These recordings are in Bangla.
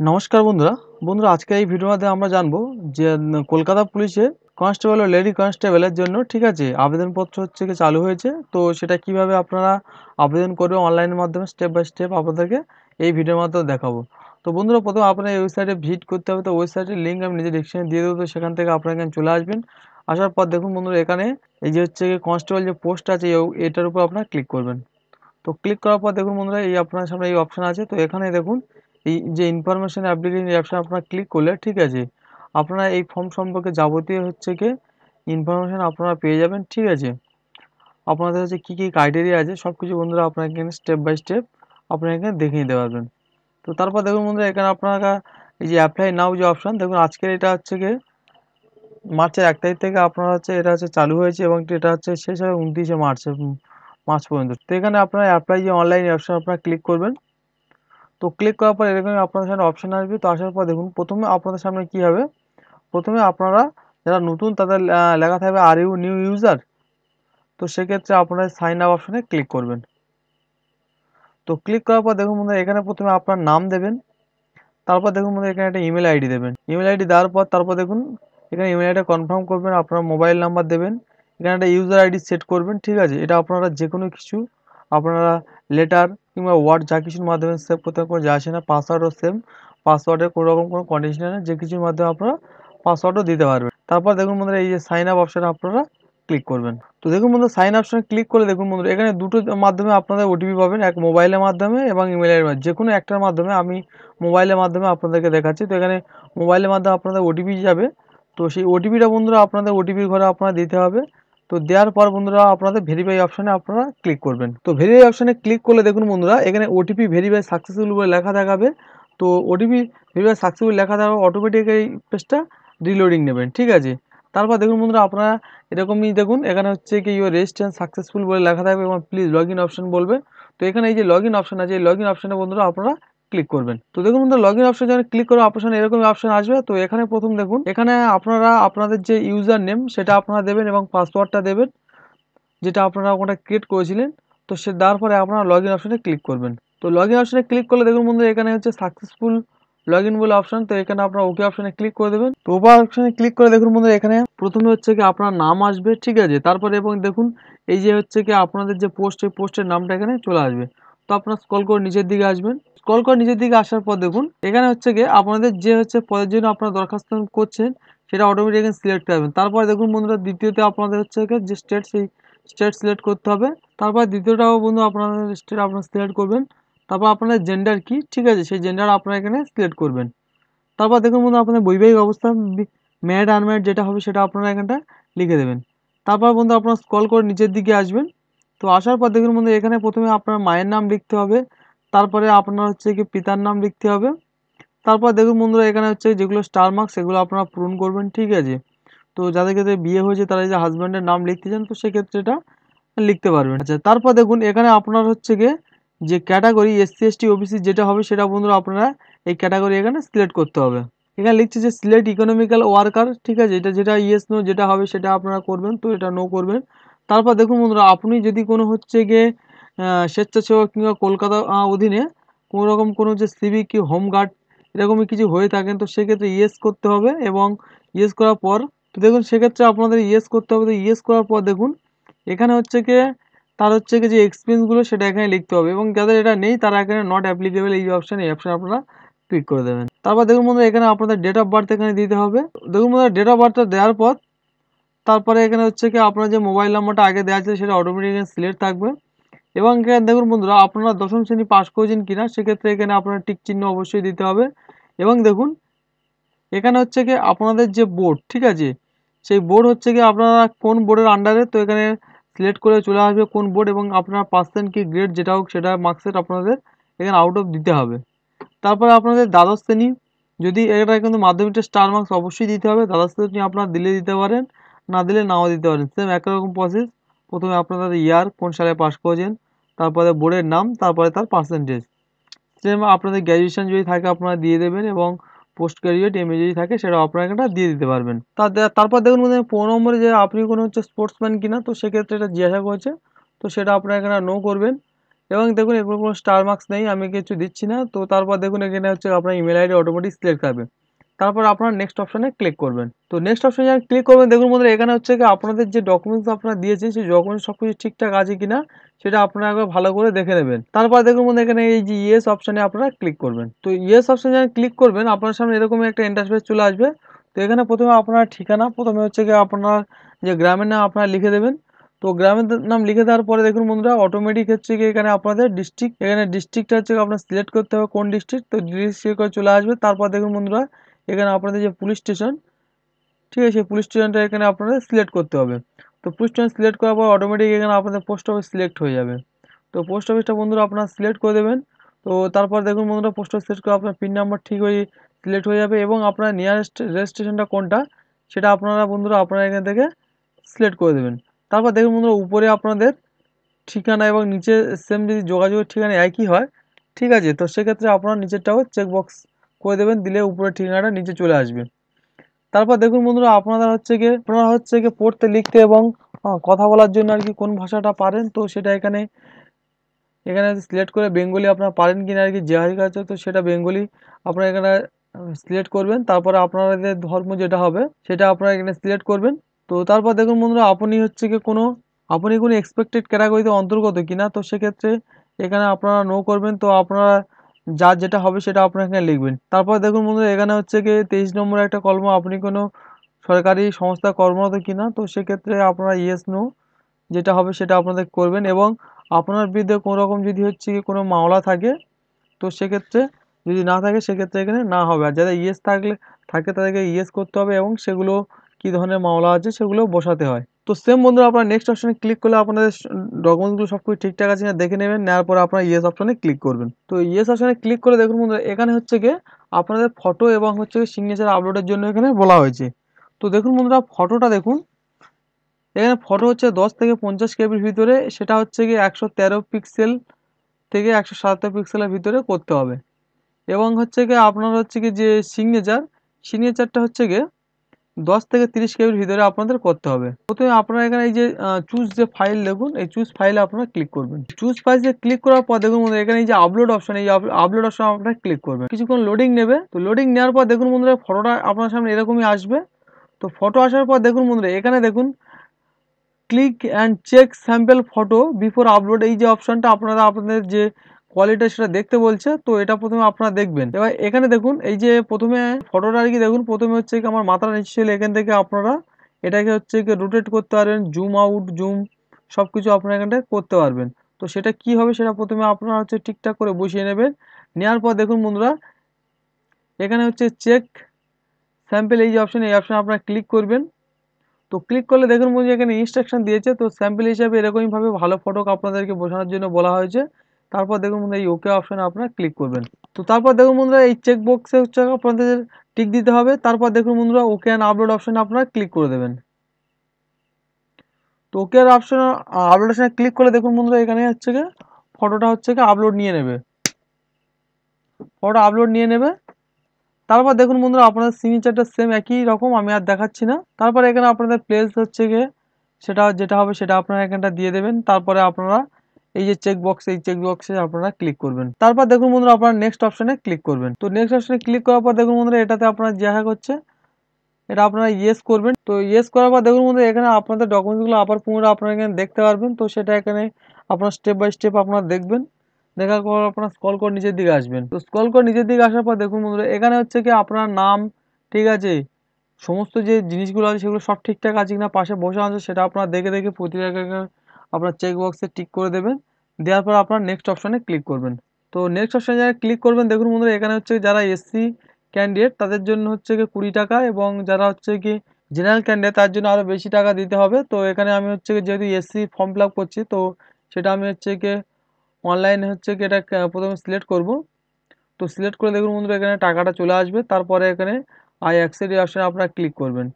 নমস্কার বন্ধুরা। আজকে এই ভিডিওর মাধ্যমে আমরা জানবো যে কলকাতা পুলিশে কনস্টেবল ও লেডি কনস্টেবলের জন্য ঠিক আছে আবেদনপত্র হচ্ছে কি চালু হয়েছে। তো সেটা কিভাবে আপনারা আবেদন করবে অনলাইনের মাধ্যমে স্টেপ বাই স্টেপ আপনাদেরকে এই ভিডিওর মাধ্যমে দেখাবো। তো বন্ধুরা প্রথমে আপনার এই ওয়েবসাইটে ভিজিট করতে হবে। তো ওয়েবসাইটের লিঙ্ক আমি নিজে ডেসক্রিপশনে দিয়ে দেবো। তো সেখান থেকে আপনারা এখানে চলে আসবেন। আসার পর দেখুন বন্ধুরা এখানে এই যে হচ্ছে কনস্টেবল যে পোস্ট আছে এটার উপর আপনারা ক্লিক করবেন। তো ক্লিক করার পর দেখুন বন্ধুরা এই আপনার সামনে এই অপশন আছে। তো এখানে দেখুন এই যে ইনফরমেশন অ্যাপ্লিকেশন এই অপশন আপনারা ক্লিক করলে ঠিক আছে আপনারা এই ফর্ম সম্পর্কে যাবতীয় হচ্ছে কি ইনফরমেশন আপনারা পেয়ে যাবেন। ঠিক আছে, আপনাদের হচ্ছে কী কী ক্রাইটেরিয়া আছে সব কিছু বন্ধুরা আপনারা এখানে স্টেপ বাই স্টেপ আপনারা এখানে দেখে নিতে পারবেন। তো তারপর দেখুন বন্ধুরা এখানে আপনারা এই যে অ্যাপ্লাই নাও যে অপশন দেখুন আজকের এটা হচ্ছে কি মার্চের 1 তারিখ থেকে আপনারা হচ্ছে এটা হচ্ছে চালু হয়েছে এবং এটা হচ্ছে শেষ হবে 29 মার্চ পর্যন্ত। তো এখানে আপনারা অ্যাপ্লাই যে অনলাইন অপশন আপনারা ক্লিক করবেন। তো ক্লিক করার পর এরকমই আপনাদের সামনে অপশন আসবে। তো আসার পর দেখুন প্রথমে আপনাদের সামনে কি হবে, প্রথমে আপনারা যারা নতুন তাদের লেখা থাকবে আর ইউ নিউ ইউজার। তো সেক্ষেত্রে আপনারা সাইন আপ অপশনে ক্লিক করবেন। তো ক্লিক করার পর দেখুন বন্ধুরা এখানে প্রথমে আপনার নাম দেবেন। তারপর দেখুন বন্ধুরা এখানে একটা ইমেল আইডি দেবেন। ইমেল আইডি দেওয়ার পর তারপর দেখুন এখানে ইমেল আইডিটা কনফার্ম করবেন, আপনার মোবাইল নাম্বার দেবেন, এখানে একটা ইউজার আইডি সেট করবেন। ঠিক আছে, এটা আপনারা যে কোনো কিছু আপনারা লেটার কিংবা ওয়ার্ড যা কিছুর মাধ্যমে সেভ করতে পারেন, যা আসে না পাসওয়ার্ডও সেম, পাসওয়ার্ডের কোনো রকম কোনো কন্ডিশন নেই, যে কিছুর মাধ্যমে আপনারা পাসওয়ার্ডও দিতে পারবেন। তারপর দেখুন বন্ধুরা এই যে সাইন আপ অপশানে আপনারা ক্লিক করবেন। তো দেখুন বন্ধুরা সাইন আপ অপশানে ক্লিক করলে দেখুন বন্ধুরা এখানে দুটো মাধ্যমে আপনাদের ওটিপি পাবেন, এক মোবাইলের মাধ্যমে এবং ইমেলের মাধ্যমে, যে কোনো একটার মাধ্যমে। আমি মোবাইলের মাধ্যমে আপনাদেরকে দেখাচ্ছি। তো এখানে মোবাইলের মাধ্যমে আপনাদের ওটিপি যাবে। তো সেই ওটিপিটা বন্ধুরা আপনাদের ওটিপির ঘরে আপনারা দিতে হবে। তো দেওয়ার পর বন্ধুরা আপনাদের ভেরিফাই অপশানে আপনারা ক্লিক করবেন। তো ভেরিফাই অপশানে ক্লিক করলে দেখুন বন্ধুরা এখানে ওটিপি ভেরিফাই সাকসেসফুল বলে লেখা দেখাবে। তো ওটিপি ভেরিফাই সাকসেসফুল লেখা থাকবে, অটোমেটিক এই পেজটা রিলোডিং নেবেন। ঠিক আছে, তারপর দেখুন বন্ধুরা আপনারা এরকমই দেখুন এখানে হচ্ছে কি ইউর রেজিস্ট্রেশন সাকসেসফুল বলে লেখা থাকবে এবং প্লিজ লগ ইন অপশন বলবে। তো এখানে এই যে লগ ইন অপশন আছে, এই লগ ইন অপশনে বন্ধুরা আপনারা ক্লিক করবেন। তো দেখুন বন্ধুরা লগ ইন অপশন যখন ক্লিক করে আপনার সামনে এরকমই অপশন আসবে। তো এখানে প্রথম দেখুন এখানে আপনারা আপনাদের যে ইউজার নেম সেটা আপনারা দেবেন এবং পাসওয়ার্ডটা দেবেন যেটা আপনারা ওখানে ক্রিয়েট করেছিলেন। তো সে দেওয়ার পরে আপনারা লগ ইন অপশনে ক্লিক করবেন। তো লগ ইন অপশনে ক্লিক করলে দেখুন বন্ধুরা এখানে হচ্ছে সাকসেসফুল লগ ইন বলে অপশন। তো এখানে আপনারা ওকে অপশনে ক্লিক করে দেবেন। তো ওকে অপশনে ক্লিক করে দেখুন বন্ধুরা এখানে প্রথমে হচ্ছে কি আপনার নাম আসবে। ঠিক আছে, তারপরে এবং দেখুন এই যে হচ্ছে কি আপনাদের যে পোস্ট, এই পোস্টের নামটা এখানে চলে আসবে। তো আপনারা স্ক্রল করে নিচের দিকে আসবেন। স্ক্রল করে নিচের দিকে আসার পর দেখুন এখানে হচ্ছে কি আপনাদের যে হচ্ছে পদের জন্য আপনারা দরখাস্ত করছেন সেটা অটোমেটিক এখানে সিলেক্ট করবেন। তারপরে দেখুন বন্ধুরা দ্বিতীয়তে আপনাদের হচ্ছে যে স্টেট, সেই স্টেট সিলেক্ট করতে হবে। তারপর দ্বিতীয়টাও বন্ধু আপনাদের স্টেট আপনারা সিলেক্ট করবেন। তারপর আপনাদের জেন্ডার কি, ঠিক আছে, সেই জেন্ডার আপনারা এখানে সিলেক্ট করবেন। তারপর দেখুন বন্ধু আপনাদের বৈবাহিক অবস্থা ম্যারিড আনম্যারিড যেটা হবে সেটা আপনারা এখানটা লিখে দেবেন। তারপর বন্ধু আপনারা স্ক্রল করে নিচের দিকে আসবেন। তো আসার পর দেখুন বন্ধু এখানে প্রথমে আপনার মায়ের নাম লিখতে হবে, তারপরে আপনার হচ্ছে কি পিতার নাম লিখতে হবে। তারপর দেখুন বন্ধুরা এখানে হচ্ছে যেগুলো স্টার মার্ক সেগুলো আপনারা পূরণ করবেন। ঠিক আছে, তো যাদের ক্ষেত্রে বিয়ে হয়েছে তারা যে হাজব্যান্ডের নাম লিখতে চান তো সেক্ষেত্রে এটা লিখতে পারবেন। আচ্ছা, তারপর দেখুন এখানে আপনার হচ্ছে গিয়ে যে ক্যাটাগরি এসসি এসটি ওবিসি যেটা হবে সেটা বন্ধুরা আপনারা এই ক্যাটাগরি এখানে সিলেক্ট করতে হবে। এখানে লিখছে যে সিলেক্ট ইকোনমিক্যাল ওয়ার্কার। ঠিক আছে, এটা যেটা ইয়েস নো যেটা হবে সেটা আপনারা করবেন, তো এটা নো করবেন। তারপর দেখুন বন্ধুরা আপনি যদি কোনো হচ্ছে গিয়ে স্বেচ্ছাসেবক কিংবা কলকাতা অধীনে কোনো রকম কোনো যে সিভিক কি হোমগার্ড এরকমই কিছু হয়ে থাকেন তো সেক্ষেত্রে ইয়েস করতে হবে। এবং ইয়েস করার পর তো দেখুন সেক্ষেত্রে আপনাদের ইয়েস করতে হবে। তো ইয়েস করার পর দেখুন এখানে হচ্ছে কি তার হচ্ছে কি যে এক্সপিরিয়েন্সগুলো সেটা এখানে লিখতে হবে এবং যাদের এটা নেই তারা এখানে নট অ্যাপ্লিকেবল এই অপশন আপনারা ক্লিক করে দেবেন। তারপর দেখুন বন্ধুরা এখানে আপনাদের ডেট অফ বার্থ এখানে দিতে হবে। দেখুন বন্ধুরা ডেট অফ বার্থটা দেওয়ার পর তারপরে এখানে হচ্ছে কি আপনার যে মোবাইল নাম্বারটা আগে দেওয়া আছে সেটা অটোমেটিক এখানে সিলেক্ট থাকবে। এবং এখানে দেখুন বন্ধুরা আপনারা দশম শ্রেণী পাস করেছেন কিনা সেক্ষেত্রে এখানে আপনার টিক চিহ্ন অবশ্যই দিতে হবে। এবং দেখুন এখানে হচ্ছে কি আপনাদের যে বোর্ড, ঠিক আছে, সেই বোর্ড হচ্ছে কি আপনারা কোন বোর্ডের আন্ডারে, তো এখানে সিলেক্ট করে চলে আসবে কোন বোর্ড এবং আপনার পার্সেন্ট কি গ্রেড যেটা হোক সেটা মার্কশিট আপনাদের এখানে আউট অফ দিতে হবে। তারপরে আপনাদের দ্বাদশ শ্রেণী, যদি এটা কিন্তু মাধ্যমিকটা স্টার মার্কস অবশ্যই দিতে হবে। দ্বাদশ শ্রেণী আপনারা দিলে দিতে পারেন, না দিলে নাও দিতে পারেন, সেম একই রকম প্রসেস। প্রথমে আপনাদের ইয়ার কোন সালে পাস করেছেন, তারপরে বোর্ডের নাম, তারপরে তার পার্সেন্টেজ। সেম আপনাদের গ্র্যাজুয়েশন যদি থাকে আপনারা দিয়ে দেবেন এবং পোস্ট গ্রাজুয়েট এমএ যদি থাকে সেটা আপনারা এটা দিয়ে দিতে পারবেন। তারপর দেখুন 15 নম্বরে যে আপনি কোনো হচ্ছে স্পোর্টসম্যান কিনা, তো সেক্ষেত্রে এটা জিজ্ঞাসা করেছে, তো সেটা আপনারা এখানে নো করবেন। এবং দেখুন এরপর কোনো স্টার মার্কস নেই, আমি কিছু দিচ্ছি না। তো তারপর দেখুন এখানে হচ্ছে আপনার ইমেল আইডি অটোমেটিক সিলেক্ট হবে। তারপর আপনারা নেক্সট অপশনে ক্লিক করবেন। তো নেক্সট অপশনে যখন ক্লিক করবেন দেখুন বন্ধুরা এখানে হচ্ছে কি আপনাদের যে ডকুমেন্টস আপনারা দিয়েছেন সেই ডকুমেন্টস সবকিছু ঠিকঠাক আছে কিনা সেটা আপনারা একবার ভালো করে দেখে নেবেন। তারপর দেখুন বন্ধুরা এখানে এই যে ইয়েস অপশনে আপনারা ক্লিক করবেন। তো ইয়েস অপশনে যখন ক্লিক করবেন আপনার সামনে এরকমই একটা ইন্টারফেস চলে আসবে। তো এখানে প্রথমে আপনার ঠিকানা, প্রথমে হচ্ছে কি আপনার যে গ্রামের নাম আপনারা লিখে দেবেন। তো গ্রামের নাম লিখে দেওয়ার পরে দেখুন বন্ধুরা অটোমেটিক হচ্ছে কি এখানে আপনাদের ডিস্ট্রিক্ট, এখানে ডিস্ট্রিক্টটা হচ্ছে আপনার সিলেক্ট করতে হবে কোন ডিস্ট্রিক্ট। তো ডিস্ট্রিক্ট করে চলে আসবে। তারপর দেখুন বন্ধুরা এখানে আপনাদের যে পুলিশ স্টেশন, ঠিক আছে, সেই পুলিশ স্টেশনটা এখানে আপনাদের সিলেক্ট করতে হবে। তো পুলিশ স্টেশন সিলেক্ট করার পর অটোমেটিক এখানে আপনাদের পোস্ট অফিস সিলেক্ট হয়ে যাবে। তো পোস্ট অফিসটা বন্ধুরা আপনারা সিলেক্ট করে দেবেন। তো তারপর দেখুন বন্ধুরা পোস্ট অফিস সিলেক্ট করে আপনার পিন নাম্বার ঠিক হয়ে সিলেক্ট হয়ে যাবে এবং আপনার নিয়ারেস্ট রেল স্টেশনটা কোনটা সেটা আপনারা বন্ধুরা আপনারা এখান থেকে সিলেক্ট করে দেবেন। তারপর দেখুন বন্ধুরা উপরে আপনাদের ঠিকানা এবং নিচে সেম যদি যোগাযোগের ঠিকানা একই হয়, ঠিক আছে, তো সেক্ষেত্রে আপনারা নিচেরটাও চেকবক্স করে দেবেন, দিলে উপরের ঠিকানাটা নিচে চলে আসবে। তারপর দেখুন বন্ধুরা আপনারা হচ্ছে গিয়ে পড়তে লিখতে এবং কথা বলার জন্য আর কি কোন ভাষাটা পারেন তো সেটা এখানে এখানে সিলেক্ট করে বেঙ্গলি আপনারা পারেন কিনা আর কি যে হারিকা আছে তো সেটা বেঙ্গলি আপনারা এখানে সিলেক্ট করবেন। তারপরে আপনাদের ধর্ম যেটা হবে সেটা আপনারা এখানে সিলেক্ট করবেন। তো তারপর দেখুন বন্ধুরা আপনি কোনো এক্সপেক্টেড ক্যাটাগরিতে অন্তর্গত কিনা তো সেক্ষেত্রে এখানে আপনারা নো করবেন। তো আপনারা যার যেটা হবে সেটা আপনারা এখানে লিখবেন। তারপর দেখুন বন্ধুরা এখানে হচ্ছে গিয়ে 23 নম্বরে একটা কলম, আপনি কোনো সরকারি সংস্থায় কর্মরত কিনা তো সেক্ষেত্রে আপনারা ইয়েস নো যেটা হবে সেটা আপনাদের করবেন এবং আপনার বিরুদ্ধে কোনো রকম যদি হচ্ছে কি কোনো মামলা থাকে তো সেক্ষেত্রে যদি না থাকে সেক্ষেত্রে এখানে না হবে। আর যাদের ইয়েস থাকে তাদেরকে ইয়েস করতে হবে এবং সেগুলো কী ধরনের মামলা আছে সেগুলো বসাতে হয়। তো সেম বন্ধুরা আপনারা নেক্সট অপশনে ক্লিক করলে আপনাদের ডকুমেন্টসগুলো সব কিছু ঠিকঠাক আছে কিনা দেখে নেবেন, নেওয়ার পরে আপনারা ইয়েস অপশনে ক্লিক করবেন। তো ইয়েস অপশনে ক্লিক করে দেখুন বন্ধুরা এখানে হচ্ছে গিয়ে আপনাদের ফটো এবং হচ্ছে সিগনেচার আপলোডের জন্য এখানে বলা হয়েছে। তো দেখুন বন্ধুরা ফটোটা দেখুন, এখানে ফটো হচ্ছে 10 থেকে 50 কেবির ভিতরে, সেটা হচ্ছে গিয়ে 113 পিক্সেল থেকে 177 পিক্সেলের ভিতরে করতে হবে এবং হচ্ছে গিয়ে আপনার হচ্ছে গিয়ে যে সিগনেচারটা হচ্ছে গিয়ে 10 থেকে 30 কেবির ভিতরে আপনাদের করতে হবে। প্রথমে আপনারা এখানে এই যে চুজ যে ফাইল দেখুন, এই চুজ ফাইলে আপনারা ক্লিক করবেন। চুজ ফাইলে ক্লিক করার পর দেখুন বন্ধুরা এখানে এই যে আপলোড অপশন, এই আপলোড অপশন আপনারা ক্লিক করবেন। কিছুক্ষণ লোডিং নেবে। তো লোডিং নেওয়ার পর দেখুন বন্ধুরা ফটোটা আপনার সামনে এরকমই আসবে। তো ফটো আসার পর দেখুন বন্ধুরা এখানে দেখুন click and check sample photo before upload, এই যে অপশনটা আপনারা আপনাদের যে কোয়ালিটি সেটা দেখতে বলছে তো এটা প্রথমে আপনারা দেখবেন। এবার এখানে দেখুন এই যে প্রথমে ফটোটা আর কি দেখুন প্রথমে হচ্ছে কি আমার মাথার নিচে ছিল, এখান থেকে আপনারা এটাকে হচ্ছে কি রোটেট করতে পারবেন, জুম আউট জুম সব কিছু আপনারা এখানটা করতে পারবেন। তো সেটা কি হবে সেটা প্রথমে আপনারা হচ্ছে ঠিকঠাক করে বসিয়ে নেবেন। নেওয়ার পর দেখুন বন্ধুরা এখানে হচ্ছে চেক স্যাম্পল, এই যে অপশন, এই অপশন আপনারা ক্লিক করবেন। তো ক্লিক করলে দেখুন বন্ধু এখানে ইনস্ট্রাকশন দিয়েছে, তো স্যাম্পল হিসাবে এরকমইভাবে ভালো ফটো আপনাদেরকে বোঝানোর জন্য বলা হয়েছে। তারপর দেখুন বন্ধু এই ওকে অপশনে আপনারা ক্লিক করবেন। তো তারপর দেখুন বন্ধুরা এই চেক বক্সে হচ্ছে আপনাদের টিক দিতে হবে। তারপর দেখুন বন্ধুরা ওকে অ্যান্ড আপলোড অপশনে আপনারা ক্লিক করে দেবেন। তো ওকে আর অপশন আপলোড অপশনে ক্লিক করলে দেখুন বন্ধুরা এখানে হচ্ছে গিয়ে ফটোটা হচ্ছে গিয়ে আপলোড নিয়ে নেবে, ফটোটা আপলোড নিয়ে নেবে। তারপর দেখুন বন্ধুরা আপনাদের সিগনেচারটা সেম একই রকম, আমি আর দেখাচ্ছি না। তারপর এখানে আপনাদের প্লেস হচ্ছে গিয়ে সেটা যেটা হবে সেটা আপনারা এখানটা দিয়ে দেবেন। তারপরে আপনারা এই যে এই চেক বক্সে আপনারা ক্লিক করবেন। তারপর দেখুন বন্ধুরা আপনারা নেক্সট অপশনে ক্লিক করবেন। তো নেক্সট অপশনে ক্লিক করার পর দেখুন বন্ধুরা এটাতে আপনারা যা হচ্ছে এটা আপনারা ইয়েস করবেন। তো ইয়েস করার পর দেখুন বন্ধুরা এখানে আপনাদের ডকুমেন্টসগুলো আবার পুনরায় আপনারা এখানে দেখতে পারবেন। তো সেটা এখানে আপনারা স্টেপ বাই স্টেপ আপনারা দেখবেন। দেখার পর আপনারা স্ক্রল করে নিচের দিকে আসবেন। তো স্ক্রল করে নিচের দিকে আসার পর দেখুন বন্ধুরা এখানে হচ্ছে কি আপনার নাম, ঠিক আছে, সমস্ত যে জিনিসগুলো আছে সেগুলো সব ঠিকঠাক আছে কিনা পাশে বসে আছে সেটা আপনারা দেখে দেখে প্রতি জায়গায় আপনার চেক বক্সে টিক করে দেবেন। দেওয়ার পর আপনার নেক্সট অপশনে ক্লিক করবেন। তো নেক্সট অপশনে যারা ক্লিক করবেন দেখুন বন্ধুরা এখানে হচ্ছে যারা এসসি ক্যান্ডিডেট তাদের জন্য হচ্ছে কি 20 টাকা এবং যারা হচ্ছে কি জেনারেল ক্যান্ডিডেট তার জন্য আরও বেশি টাকা দিতে হবে। তো এখানে আমি হচ্ছে কি যেহেতু এসসি ফর্ম ফিল আপ করছি তো সেটা আমি হচ্ছে কি অনলাইনে হচ্ছে কি এটা প্রথমে সিলেক্ট করব। তো সিলেক্ট করে দেখুন বন্ধুরা এখানে টাকাটা চলে আসবে। তারপরে এখানে আই অ্যাকসেপ্ট এই অপশানে আপনারা ক্লিক করবেন।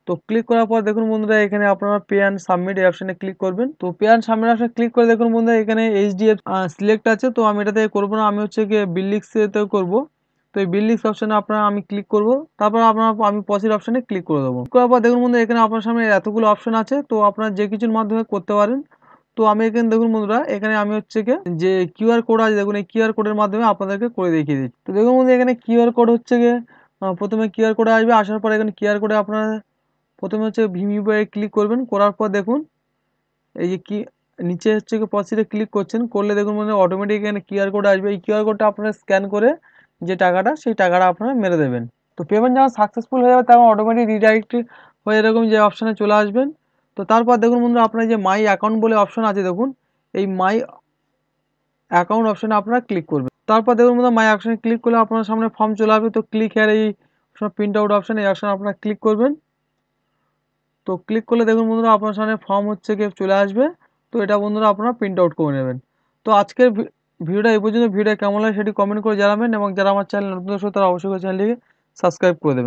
তো ক্লিক করার পর দেখুন বন্ধুরা এখানে আপনারা পে অ্যান্ড সাবমিট এই অপশানে ক্লিক করবেন। তো পে অ্যান্ড সাবমিট অপশানে ক্লিক করে দেখুন বন্ধুরা এখানে এইচডিএফ সিলেক্ট আছে, তো আমি এটাতে করবো না, আমি হচ্ছে গিয়ে বিললিংসেতেও করবো। তো এই বিললিংস অপশানে আমি ক্লিক করব। তারপর আমি প্রসিড অপশানে ক্লিক করে দেবো। করার পর দেখুন বন্ধুরা এখানে আপনার সামনে এতগুলো অপশান আছে, তো আপনারা যে কিছুর মাধ্যমে করতে পারেন। তো আমি এখানে দেখুন বন্ধুরা, এখানে আমি হচ্ছে গিয়ে যে কিউআর কোড আছে দেখুন, এই কিউআর কোডের মাধ্যমে আপনাদেরকে করে দেখিয়ে দিচ্ছি। তো দেখুন বন্ধু, এখানে কিউআর কোড হচ্ছে গিয়ে প্রথমে কিউআর কোডে আসবে, আসার পর এখানে কিউআর কোডে আপনারা প্রথমে হচ্ছে ভীম ইউপিআই ক্লিক করবেন। করার পর দেখুন এই যে কি নিচে হচ্ছে প্রসিডে ক্লিক করছেন, করলে দেখুন মানে অটোমেটিক এখানে কিউআর কোড আসবে। এই কিউআর কোডটা আপনারা স্ক্যান করে যে টাকাটা, সেই টাকাটা আপনারা মেরে দেবেন। তো পেমেন্ট যখন সাকসেসফুল হয়ে যাবে তখন অটোমেটিক রিডাইরেক্ট হয়ে এরকম যে অপশানে চলে আসবেন। তো তারপর দেখুন বন্ধুরা, আপনার যে মাই অ্যাকাউন্ট বলে অপশন আছে দেখুন, এই মাই অ্যাকাউন্ট অপশানে আপনারা ক্লিক করবেন। তারপর দেখুন বন্ধুরা, মাই অপশানে ক্লিক করলে আপনার সামনে ফর্ম চলে আসবে। তো ক্লিক হেয়ার এই প্রিন্ট আউট অপশান, এই অপশানে আপনারা ক্লিক করবেন। তো ক্লিক করলে দেখুন বন্ধুরা, আপনার সামনে ফর্ম হচ্ছে গিয়ে চলে আসবে। তো এটা বন্ধুরা আপনারা প্রিন্ট আউট করে নেবেন। তো আজকের ভিডিওটা এই পর্যন্ত। ভিডিও কেমন লাগে সেটি কমেন্ট করে জানাবেন, এবং যারা আমার চ্যানেল নতুন দর্শক তারা অবশ্যই চ্যানেলটিকে সাবস্ক্রাইব করে দেবেন।